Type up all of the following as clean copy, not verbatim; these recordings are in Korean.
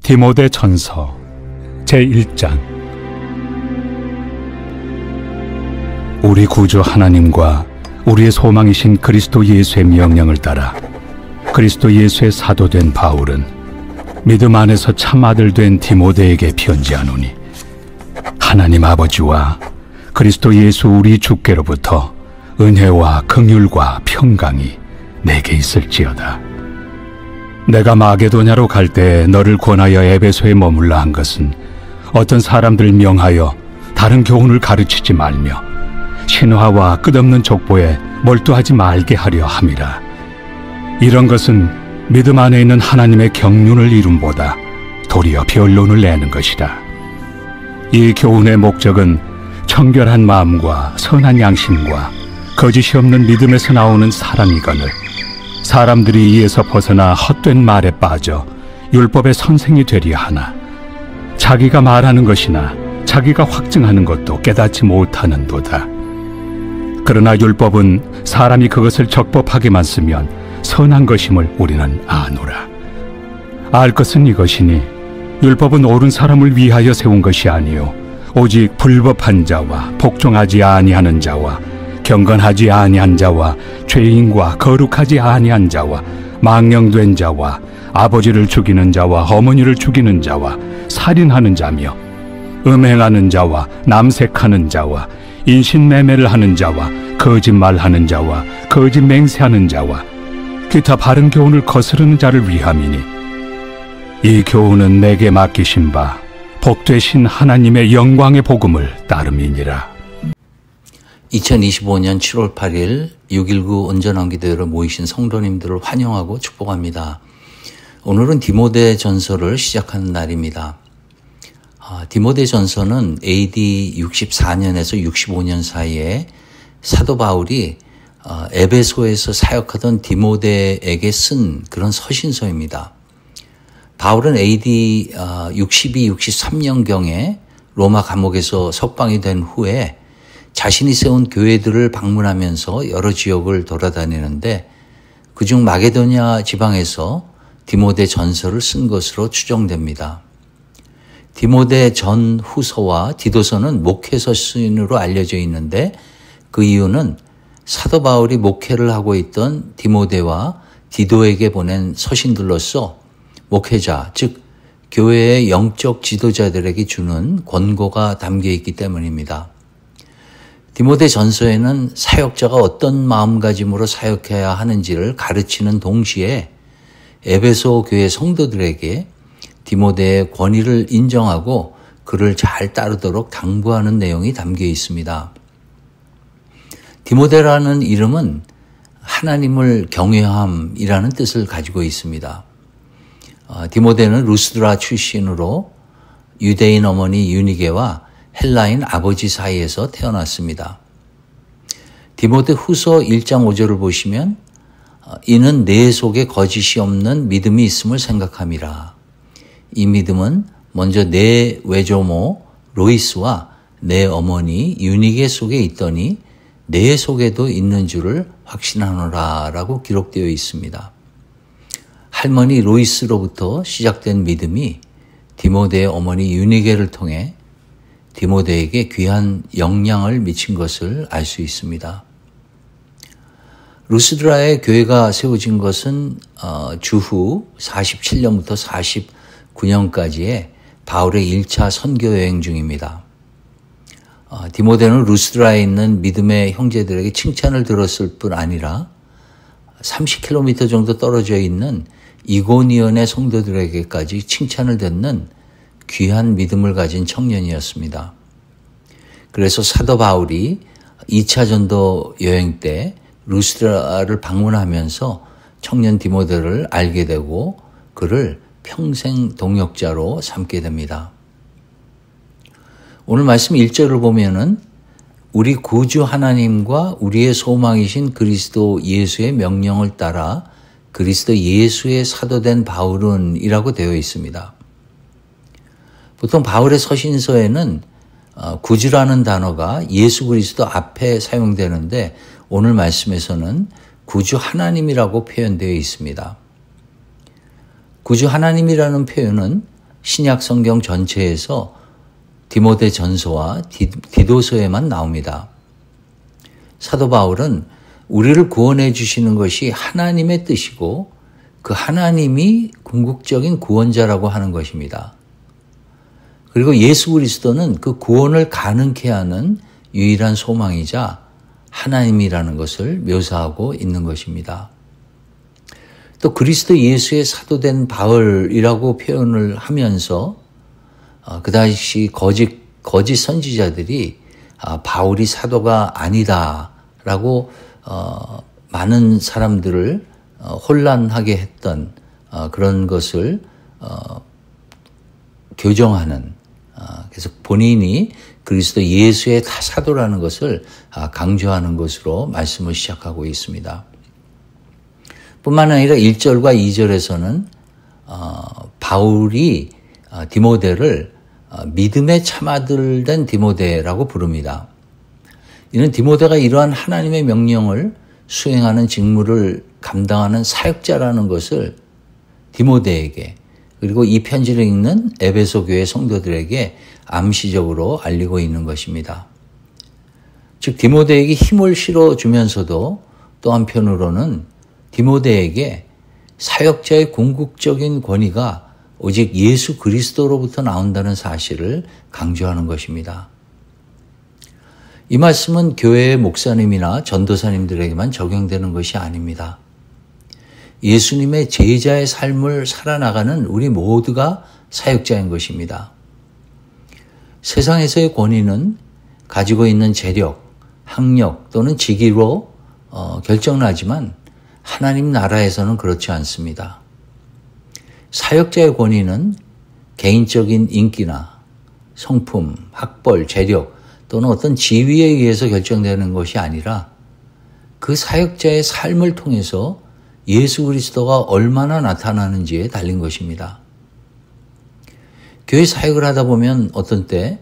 디모데 전서 제1장. 우리 구주 하나님과 우리의 소망이신 그리스도 예수의 명령을 따라 그리스도 예수의 사도된 바울은 믿음 안에서 참 아들 된 디모데에게 편지하노니, 하나님 아버지와 그리스도 예수 우리 주께로부터 은혜와 긍휼과 평강이 내게 있을지어다. 내가 마게도냐로 갈 때 너를 권하여 에베소에 머물라 한 것은 어떤 사람들 명하여 다른 교훈을 가르치지 말며 신화와 끝없는 족보에 몰두하지 말게 하려 함이라. 이런 것은 믿음 안에 있는 하나님의 경륜을 이룸보다 도리어 변론을 내는 것이라. 이 교훈의 목적은 청결한 마음과 선한 양심과 거짓이 없는 믿음에서 나오는 사랑이거늘 사람들이 이에서 벗어나 헛된 말에 빠져 율법의 선생이 되려 하나, 자기가 말하는 것이나 자기가 확증하는 것도 깨닫지 못하는도다. 그러나 율법은 사람이 그것을 적법하게만 쓰면 선한 것임을 우리는 아노라. 알 것은 이것이니 율법은 옳은 사람을 위하여 세운 것이 아니요 오직 불법한 자와 복종하지 아니하는 자와 경건하지 아니한 자와 죄인과 거룩하지 아니한 자와 망령된 자와 아버지를 죽이는 자와 어머니를 죽이는 자와 살인하는 자며 음행하는 자와 남색하는 자와 인신매매를 하는 자와 거짓말하는 자와 거짓 맹세하는 자와 기타 바른 교훈을 거스르는 자를 위함이니, 이 교훈은 내게 맡기신 바 복되신 하나님의 영광의 복음을 따름이니라. 2025년 7월 8일 619 온전한기도회로 모이신 성도님들을 환영하고 축복합니다. 오늘은 디모데 전서를 시작하는 날입니다. 디모데 전서는 AD 64년에서 65년 사이에 사도 바울이 에베소에서 사역하던 디모데에게 쓴 그런 서신서입니다. 바울은 AD 62, 63년경에 로마 감옥에서 석방이 된 후에 자신이 세운 교회들을 방문하면서 여러 지역을 돌아다니는데 그중 마게도냐 지방에서 디모데 전서를 쓴 것으로 추정됩니다. 디모데 전 후서와 디도서는 목회서 쓰인으로 알려져 있는데 그 이유는 사도 바울이 목회를 하고 있던 디모데와 디도에게 보낸 서신들로서 목회자, 즉 교회의 영적 지도자들에게 주는 권고가 담겨 있기 때문입니다. 디모데 전서에는 사역자가 어떤 마음가짐으로 사역해야 하는지를 가르치는 동시에 에베소 교회 성도들에게 디모데의 권위를 인정하고 그를 잘 따르도록 당부하는 내용이 담겨 있습니다. 디모데라는 이름은 하나님을 경외함이라는 뜻을 가지고 있습니다. 디모데는 루스드라 출신으로 유대인 어머니 유니게와 헬라인 아버지 사이에서 태어났습니다. 디모데 후서 1장 5절을 보시면 이는 내 속에 거짓이 없는 믿음이 있음을 생각함이라. 이 믿음은 먼저 내 외조모 로이스와 내 어머니 유니게 속에 있더니 내 속에도 있는 줄을 확신하노라 라고 기록되어 있습니다. 할머니 로이스로부터 시작된 믿음이 디모데의 어머니 유니게를 통해 디모데에게 귀한 영향을 미친 것을 알 수 있습니다. 루스드라의 교회가 세워진 것은 주후 47년부터 49년까지의 바울의 1차 선교 여행 중입니다. 디모데는 루스드라에 있는 믿음의 형제들에게 칭찬을 들었을 뿐 아니라 30km 정도 떨어져 있는 이고니온의 성도들에게까지 칭찬을 듣는 귀한 믿음을 가진 청년이었습니다. 그래서 사도 바울이 2차 전도 여행 때 루스드라를 방문하면서 청년 디모데를 알게 되고 그를 평생 동역자로 삼게 됩니다. 오늘 말씀 1절을 보면은 우리 구주 하나님과 우리의 소망이신 그리스도 예수의 명령을 따라 그리스도 예수의 사도된 바울은 이라고 되어 있습니다. 보통 바울의 서신서에는 구주라는 단어가 예수 그리스도 앞에 사용되는데 오늘 말씀에서는 구주 하나님이라고 표현되어 있습니다. 구주 하나님이라는 표현은 신약 성경 전체에서 디모데 전서와 디도서에만 나옵니다. 사도 바울은 우리를 구원해 주시는 것이 하나님의 뜻이고 그 하나님이 궁극적인 구원자라고 하는 것입니다. 그리고 예수 그리스도는 그 구원을 가능케 하는 유일한 소망이자 하나님이라는 것을 묘사하고 있는 것입니다. 또 그리스도 예수의 사도된 바울이라고 표현을 하면서 그 당시 거짓 선지자들이 바울이 사도가 아니다라고 많은 사람들을 혼란하게 했던 그런 것을 교정하는 그래서 본인이 그리스도 예수의 사도라는 것을 강조하는 것으로 말씀을 시작하고 있습니다. 뿐만 아니라 1절과 2절에서는 바울이 디모데를 믿음에 참아들 된 디모데라고 부릅니다. 이는 디모데가 이러한 하나님의 명령을 수행하는 직무를 감당하는 사역자라는 것을 디모데에게 그리고 이 편지를 읽는 에베소 교회 성도들에게 암시적으로 알리고 있는 것입니다. 즉 디모데에게 힘을 실어주면서도 또 한편으로는 디모데에게 사역자의 궁극적인 권위가 오직 예수 그리스도로부터 나온다는 사실을 강조하는 것입니다. 이 말씀은 교회의 목사님이나 전도사님들에게만 적용되는 것이 아닙니다. 예수님의 제자의 삶을 살아나가는 우리 모두가 사역자인 것입니다. 세상에서의 권위는 가지고 있는 재력, 학력 또는 직위로 결정나지만 하나님 나라에서는 그렇지 않습니다. 사역자의 권위는 개인적인 인기나 성품, 학벌, 재력 또는 어떤 지위에 의해서 결정되는 것이 아니라 그 사역자의 삶을 통해서 예수 그리스도가 얼마나 나타나는지에 달린 것입니다. 교회 사역을 하다 보면 어떤 때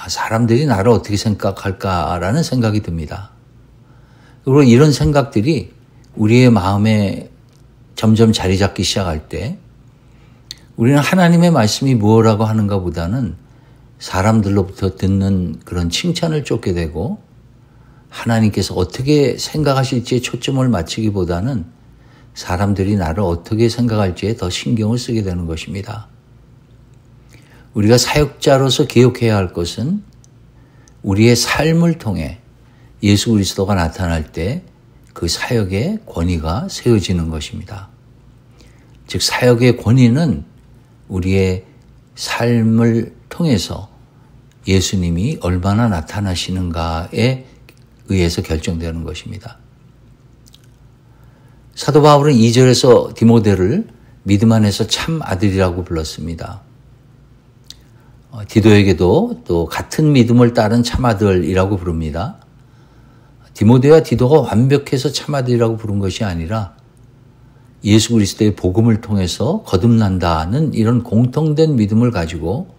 사람들이 나를 어떻게 생각할까라는 생각이 듭니다. 그리고 이런 생각들이 우리의 마음에 점점 자리 잡기 시작할 때 우리는 하나님의 말씀이 무엇이라고 하는가 보다는 사람들로부터 듣는 그런 칭찬을 쫓게 되고 하나님께서 어떻게 생각하실지에 초점을 맞추기보다는 사람들이 나를 어떻게 생각할지에 더 신경을 쓰게 되는 것입니다. 우리가 사역자로서 기억해야 할 것은 우리의 삶을 통해 예수 그리스도가 나타날 때 그 사역의 권위가 세워지는 것입니다. 즉 사역의 권위는 우리의 삶을 통해서 예수님이 얼마나 나타나시는가에 의해서 결정되는 것입니다. 사도 바울은 2절에서 디모데를 믿음 안에서 참 아들이라고 불렀습니다. 디도에게도 또 같은 믿음을 따른 참아들이라고 부릅니다. 디모데와 디도가 완벽해서 참아들이라고 부른 것이 아니라 예수 그리스도의 복음을 통해서 거듭난다는 이런 공통된 믿음을 가지고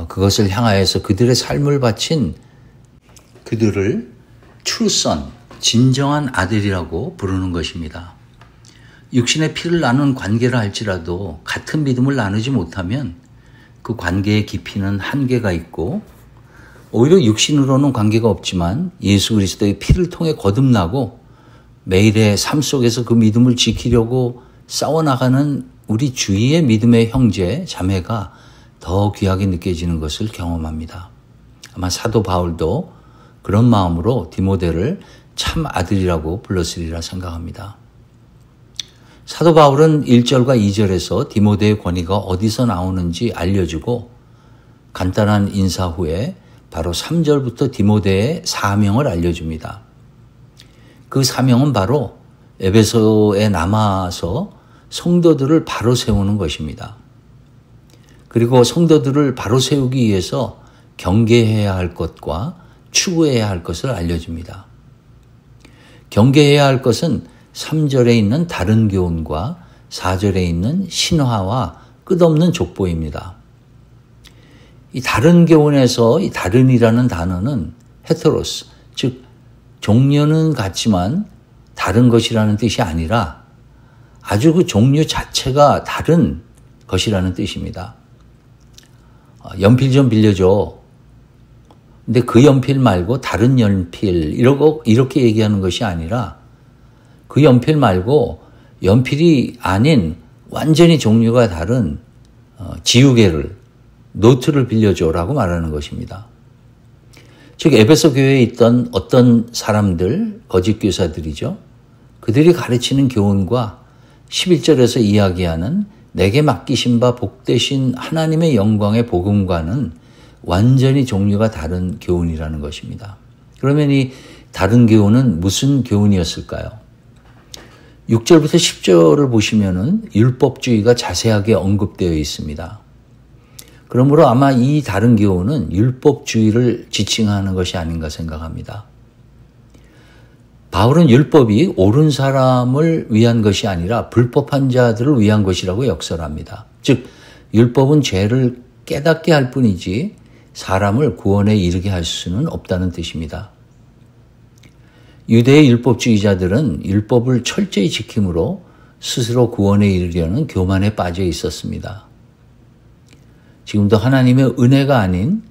그것을 향하여서 그들의 삶을 바친 그들을 true son, 진정한 아들이라고 부르는 것입니다. 육신의 피를 나눈 관계라 할지라도 같은 믿음을 나누지 못하면 그 관계의 깊이는 한계가 있고 오히려 육신으로는 관계가 없지만 예수 그리스도의 피를 통해 거듭나고 매일의 삶 속에서 그 믿음을 지키려고 싸워나가는 우리 주위의 믿음의 형제, 자매가 더 귀하게 느껴지는 것을 경험합니다. 아마 사도 바울도 그런 마음으로 디모데를 참 아들이라고 불렀으리라 생각합니다. 사도 바울은 1절과 2절에서 디모데의 권위가 어디서 나오는지 알려주고 간단한 인사 후에 바로 3절부터 디모데의 사명을 알려줍니다. 그 사명은 바로 에베소에 남아서 성도들을 바로 세우는 것입니다. 그리고 성도들을 바로 세우기 위해서 경계해야 할 것과 추구해야 할 것을 알려줍니다. 경계해야 할 것은 3절에 있는 다른 교훈과 4절에 있는 신화와 끝없는 족보입니다. 이 다른 교훈에서 이 다른이라는 단어는 헤테로스, 즉 종류는 같지만 다른 것이라는 뜻이 아니라 아주 그 종류 자체가 다른 것이라는 뜻입니다. 연필 좀 빌려줘. 근데 그 연필 말고 다른 연필 이렇게 얘기하는 것이 아니라 그 연필 말고 연필이 아닌 완전히 종류가 다른 지우개를 노트를 빌려줘라고 말하는 것입니다. 즉 에베소 교회에 있던 어떤 사람들, 거짓 교사들이죠. 그들이 가르치는 교훈과 11절에서 이야기하는 내게 맡기신 바 복되신 하나님의 영광의 복음과는 완전히 종류가 다른 교훈이라는 것입니다. 그러면 이 다른 교훈은 무슨 교훈이었을까요? 6절부터 10절을 보시면은 율법주의가 자세하게 언급되어 있습니다. 그러므로 아마 이 다른 교훈은 율법주의를 지칭하는 것이 아닌가 생각합니다. 바울은 율법이 옳은 사람을 위한 것이 아니라 불법한 자들을 위한 것이라고 역설합니다. 즉 율법은 죄를 깨닫게 할 뿐이지 사람을 구원에 이르게 할 수는 없다는 뜻입니다. 유대의 율법주의자들은 율법을 철저히 지킴으로 스스로 구원에 이르려는 교만에 빠져 있었습니다. 지금도 하나님의 은혜가 아닌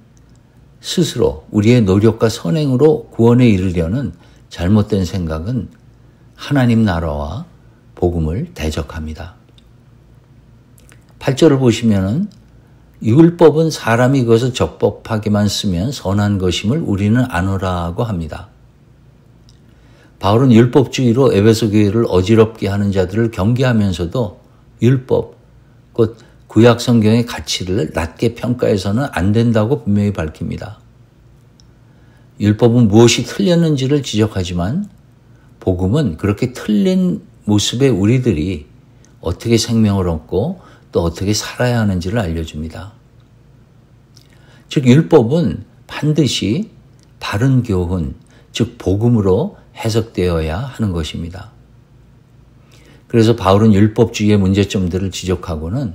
스스로 우리의 노력과 선행으로 구원에 이르려는 잘못된 생각은 하나님 나라와 복음을 대적합니다. 8절을 보시면은 율법은 사람이 그것을 적법하게만 쓰면 선한 것임을 우리는 아노라고 합니다. 바울은 율법주의로 에베소 교회를 어지럽게 하는 자들을 경계하면서도 율법, 곧 구약 성경의 가치를 낮게 평가해서는 안 된다고 분명히 밝힙니다. 율법은 무엇이 틀렸는지를 지적하지만 복음은 그렇게 틀린 모습의 우리들이 어떻게 생명을 얻고 또 어떻게 살아야 하는지를 알려줍니다. 즉 율법은 반드시 바른 교훈, 즉 복음으로 해석되어야 하는 것입니다. 그래서 바울은 율법주의의 문제점들을 지적하고는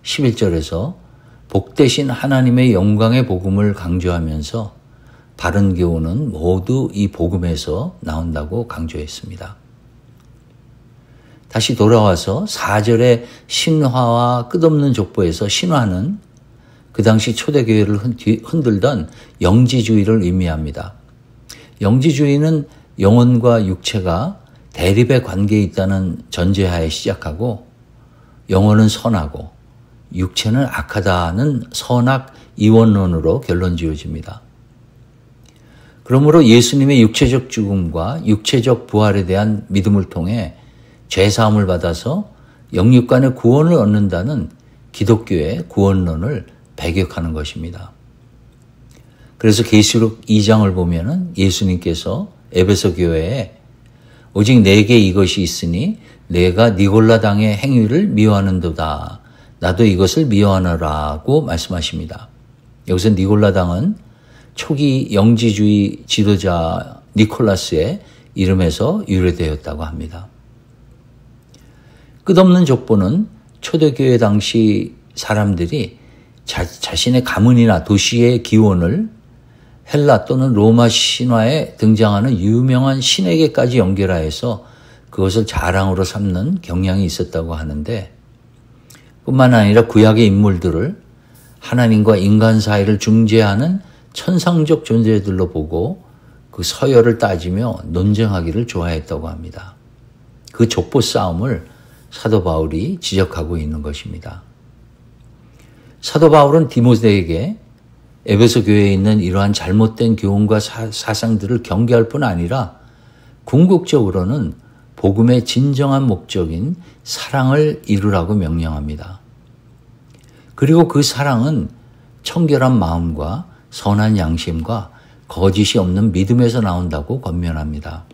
11절에서 복되신 하나님의 영광의 복음을 강조하면서 바른 교훈은 모두 이 복음에서 나온다고 강조했습니다. 다시 돌아와서 4절의 신화와 끝없는 족보에서 신화는 그 당시 초대교회를 흔들던 영지주의를 의미합니다. 영지주의는 영혼과 육체가 대립의 관계에 있다는 전제하에 시작하고 영혼은 선하고 육체는 악하다는 선악 이원론으로 결론 지어집니다. 그러므로 예수님의 육체적 죽음과 육체적 부활에 대한 믿음을 통해 죄사함을 받아서 영육 간의 구원을 얻는다는 기독교의 구원론을 배격하는 것입니다. 그래서 계시록 2장을 보면은 예수님께서 에베소 교회에 오직 내게 이것이 있으니 내가 니골라당의 행위를 미워하는도다. 나도 이것을 미워하노라고 말씀하십니다. 여기서 니골라당은 초기 영지주의 지도자 니콜라스의 이름에서 유래되었다고 합니다. 끝없는 족보는 초대교회 당시 사람들이 자신의 가문이나 도시의 기원을 헬라 또는 로마 신화에 등장하는 유명한 신에게까지 연결하여서 그것을 자랑으로 삼는 경향이 있었다고 하는데, 뿐만 아니라 구약의 인물들을 하나님과 인간 사이를 중재하는 천상적 존재들로 보고 그 서열을 따지며 논쟁하기를 좋아했다고 합니다. 그 족보 싸움을 사도 바울이 지적하고 있는 것입니다. 사도 바울은 디모데에게 에베소 교회에 있는 이러한 잘못된 교훈과 사상들을 경계할 뿐 아니라 궁극적으로는 복음의 진정한 목적인 사랑을 이루라고 명령합니다. 그리고 그 사랑은 청결한 마음과 선한 양심과 거짓이 없는 믿음에서 나온다고 권면합니다.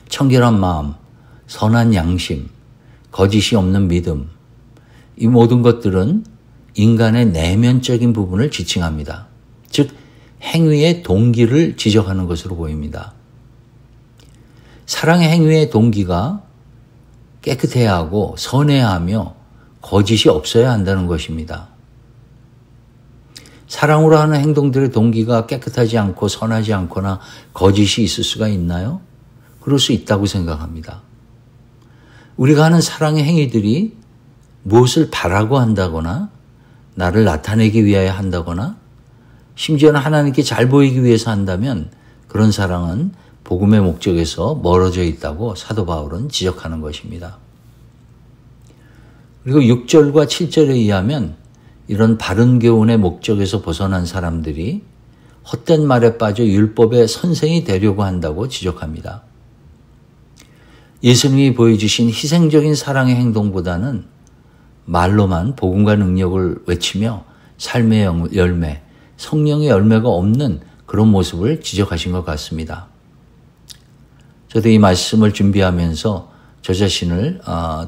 청결한 마음, 선한 양심, 거짓이 없는 믿음, 이 모든 것들은 인간의 내면적인 부분을 지칭합니다. 즉 행위의 동기를 지적하는 것으로 보입니다. 사랑의 행위의 동기가 깨끗해야 하고 선해야 하며 거짓이 없어야 한다는 것입니다. 사랑으로 하는 행동들의 동기가 깨끗하지 않고 선하지 않거나 거짓이 있을 수가 있나요? 그럴 수 있다고 생각합니다. 우리가 하는 사랑의 행위들이 무엇을 바라고 한다거나 나를 나타내기 위하여 한다거나 심지어는 하나님께 잘 보이기 위해서 한다면 그런 사랑은 복음의 목적에서 멀어져 있다고 사도 바울은 지적하는 것입니다. 그리고 6절과 7절에 의하면 이런 바른 교훈의 목적에서 벗어난 사람들이 헛된 말에 빠져 율법의 선생이 되려고 한다고 지적합니다. 예수님이 보여주신 희생적인 사랑의 행동보다는 말로만 복음과 능력을 외치며 삶의 열매, 성령의 열매가 없는 그런 모습을 지적하신 것 같습니다. 저도 이 말씀을 준비하면서 저 자신을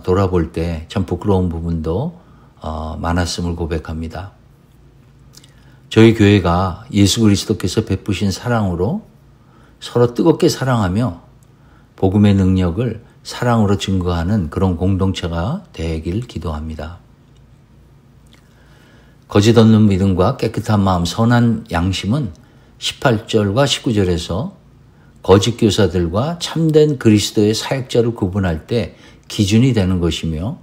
돌아볼 때 참 부끄러운 부분도 많았음을 고백합니다. 저희 교회가 예수 그리스도께서 베푸신 사랑으로 서로 뜨겁게 사랑하며 복음의 능력을 사랑으로 증거하는 그런 공동체가 되길 기도합니다. 거짓 없는 믿음과 깨끗한 마음, 선한 양심은 18절과 19절에서 거짓 교사들과 참된 그리스도의 사역자를 구분할 때 기준이 되는 것이며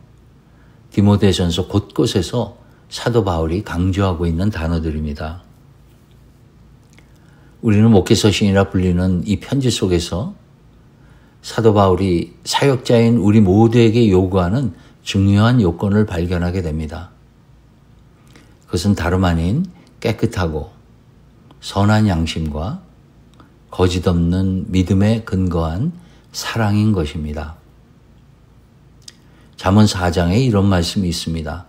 디모데전서 곳곳에서 사도 바울이 강조하고 있는 단어들입니다. 우리는 목회서신이라 불리는 이 편지 속에서 사도 바울이 사역자인 우리 모두에게 요구하는 중요한 요건을 발견하게 됩니다. 그것은 다름 아닌 깨끗하고 선한 양심과 거짓 없는 믿음에 근거한 사랑인 것입니다. 잠언 4장에 이런 말씀이 있습니다.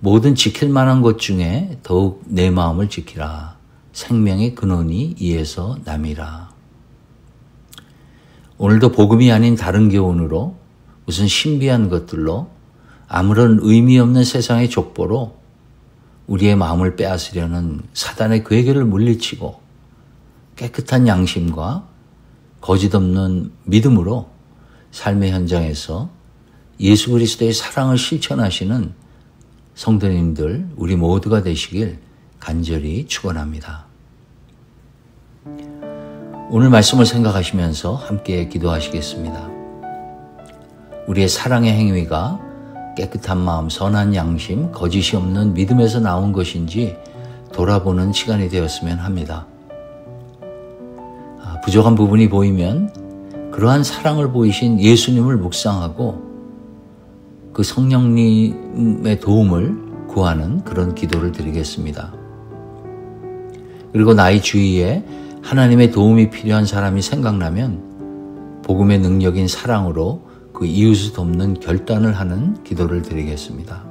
모든 지킬 만한 것 중에 더욱 내 마음을 지키라. 생명의 근원이 이에서 남이라. 오늘도 복음이 아닌 다른 교훈으로 무슨 신비한 것들로 아무런 의미 없는 세상의 족보로 우리의 마음을 빼앗으려는 사단의 괴계를 물리치고 깨끗한 양심과 거짓 없는 믿음으로 삶의 현장에서 예수 그리스도의 사랑을 실천하시는 성도님들 우리 모두가 되시길 간절히 축원합니다. 오늘 말씀을 생각하시면서 함께 기도하시겠습니다. 우리의 사랑의 행위가 깨끗한 마음, 선한 양심, 거짓이 없는 믿음에서 나온 것인지 돌아보는 시간이 되었으면 합니다. 부족한 부분이 보이면 그러한 사랑을 보이신 예수님을 묵상하고 그 성령님의 도움을 구하는 그런 기도를 드리겠습니다. 그리고 나의 주위에 하나님의 도움이 필요한 사람이 생각나면 복음의 능력인 사랑으로 그 이웃을 돕는 결단을 하는 기도를 드리겠습니다.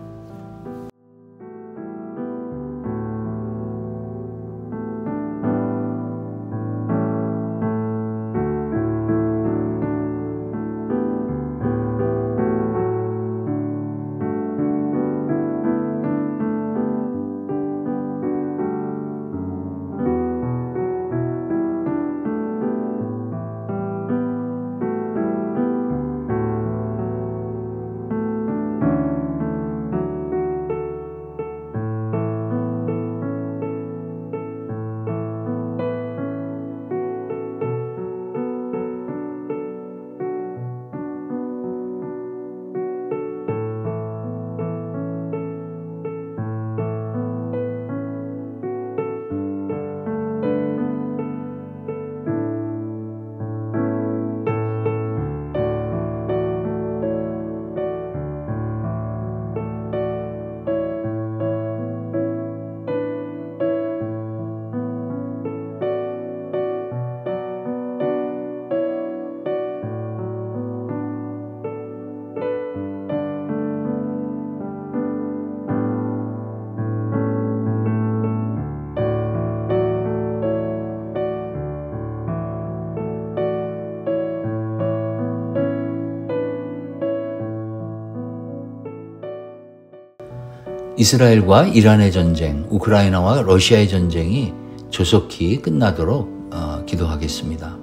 이스라엘과 이란의 전쟁, 우크라이나와 러시아의 전쟁이 조속히 끝나도록 기도하겠습니다.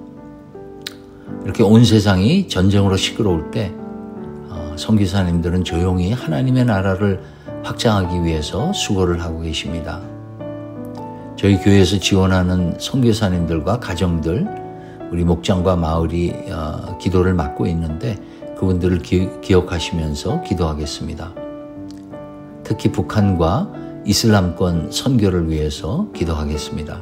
이렇게 온 세상이 전쟁으로 시끄러울 때 선교사님들은 조용히 하나님의 나라를 확장하기 위해서 수고를 하고 계십니다. 저희 교회에서 지원하는 선교사님들과 가정들, 우리 목장과 마을이 기도를 맡고 있는데 그분들을 기억하시면서 기도하겠습니다. 특히 북한과 이슬람권 선교를 위해서 기도하겠습니다.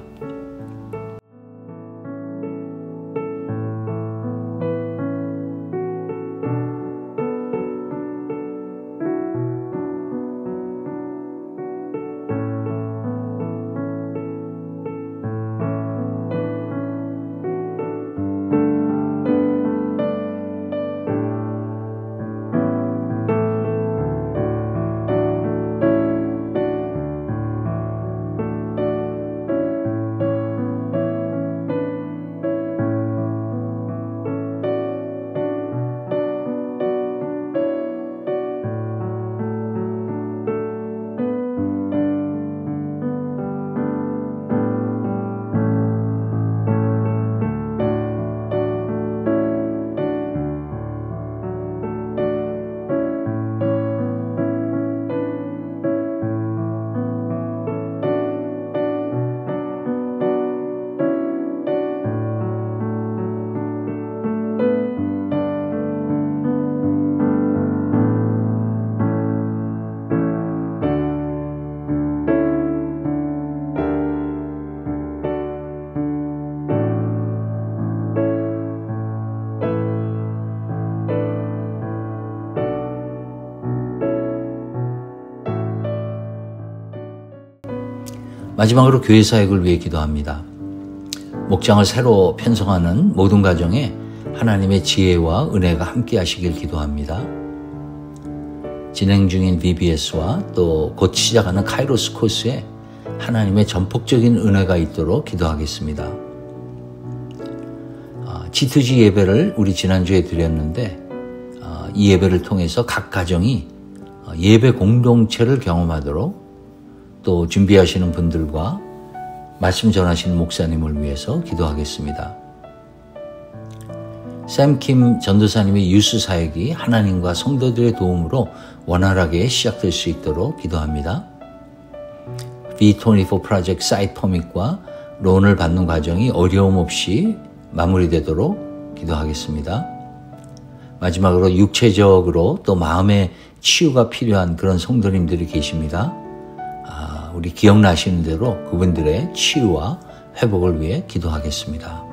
마지막으로 교회 사역을 위해 기도합니다. 목장을 새로 편성하는 모든 가정에 하나님의 지혜와 은혜가 함께 하시길 기도합니다. 진행 중인 VBS와 또 곧 시작하는 카이로스 코스에 하나님의 전폭적인 은혜가 있도록 기도하겠습니다. G2G 예배를 우리 지난주에 드렸는데 이 예배를 통해서 각 가정이 예배 공동체를 경험하도록 또 준비하시는 분들과 말씀 전하시는 목사님을 위해서 기도하겠습니다. 샘킴 전도사님의 유스 사역이 하나님과 성도들의 도움으로 원활하게 시작될 수 있도록 기도합니다. B24 프로젝트 사이트 퍼밋과 론을 받는 과정이 어려움 없이 마무리되도록 기도하겠습니다. 마지막으로 육체적으로 또 마음의 치유가 필요한 그런 성도님들이 계십니다. 우리 기억나시는 대로 그분들의 치유와 회복을 위해 기도하겠습니다.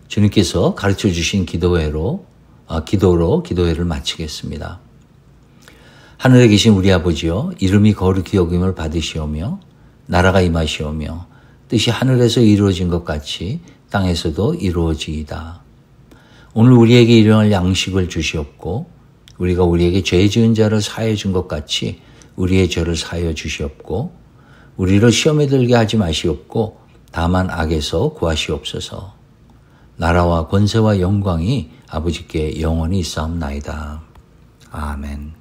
주님께서 가르쳐 주신 기도로 기도회를 마치겠습니다. 하늘에 계신 우리 아버지여, 이름이 거룩히 여김을 받으시오며 나라가 임하시오며 뜻이 하늘에서 이루어진 것 같이 땅에서도 이루어지이다. 오늘 우리에게 일용할 양식을 주시옵고 우리가 우리에게 죄 지은 자를 사하여 준 것 같이 우리의 죄를 사하여 주시옵고 우리를 시험에 들게 하지 마시옵고 다만 악에서 구하시옵소서. 나라와 권세와 영광이 아버지께 영원히 있사옵나이다. 아멘.